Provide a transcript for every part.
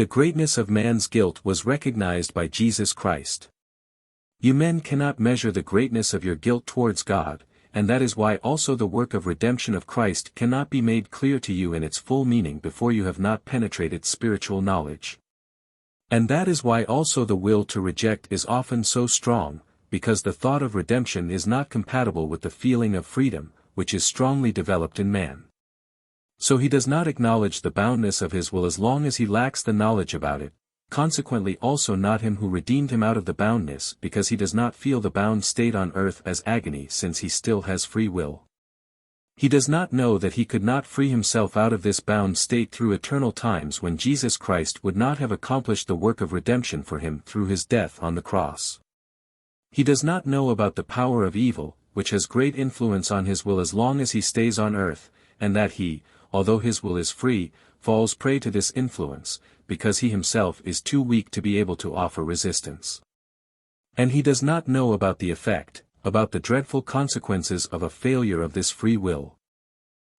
The greatness of man's guilt was recognized by Jesus Christ. You men cannot measure the greatness of your guilt towards God, and that is why also the work of redemption of Christ cannot be made clear to you in its full meaning before you have not penetrated spiritual knowledge. And that is why also the will to reject is often so strong, because the thought of redemption is not compatible with the feeling of freedom, which is strongly developed in man. So he does not acknowledge the boundness of his will as long as he lacks the knowledge about it, consequently also not him who redeemed him out of the boundness because he does not feel the bound state on earth as agony since he still has free will. He does not know that he could not free himself out of this bound state through eternal times when Jesus Christ would not have accomplished the work of redemption for him through his death on the cross. He does not know about the power of evil, which has great influence on his will as long as he stays on earth, and that he, although his will is free, falls prey to this influence, because he himself is too weak to be able to offer resistance. And he does not know about the effect, about the dreadful consequences of a failure of this free will.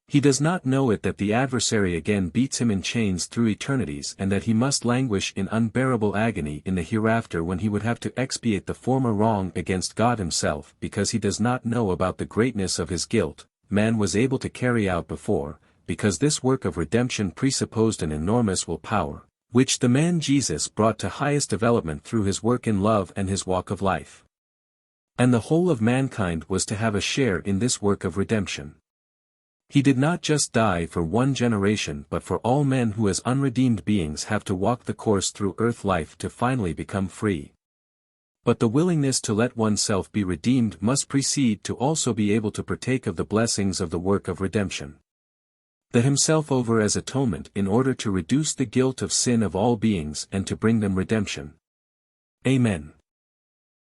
He does not know it that the adversary again beats him in chains through eternities and that he must languish in unbearable agony in the hereafter when he would have to expiate the former wrong against God himself because he does not know about the greatness of his guilt, man was able to carry out before, because this work of redemption presupposed an enormous will power, which the man Jesus brought to highest development through his work in love and his walk of life. And the whole of mankind was to have a share in this work of redemption. He did not just die for one generation but for all men who as unredeemed beings have to walk the course through earth life to finally become free. But the willingness to let oneself be redeemed must precede to also be able to partake of the blessings of the work of redemption. The himself over as atonement in order to reduce the guilt of sin of all beings and to bring them redemption. Amen.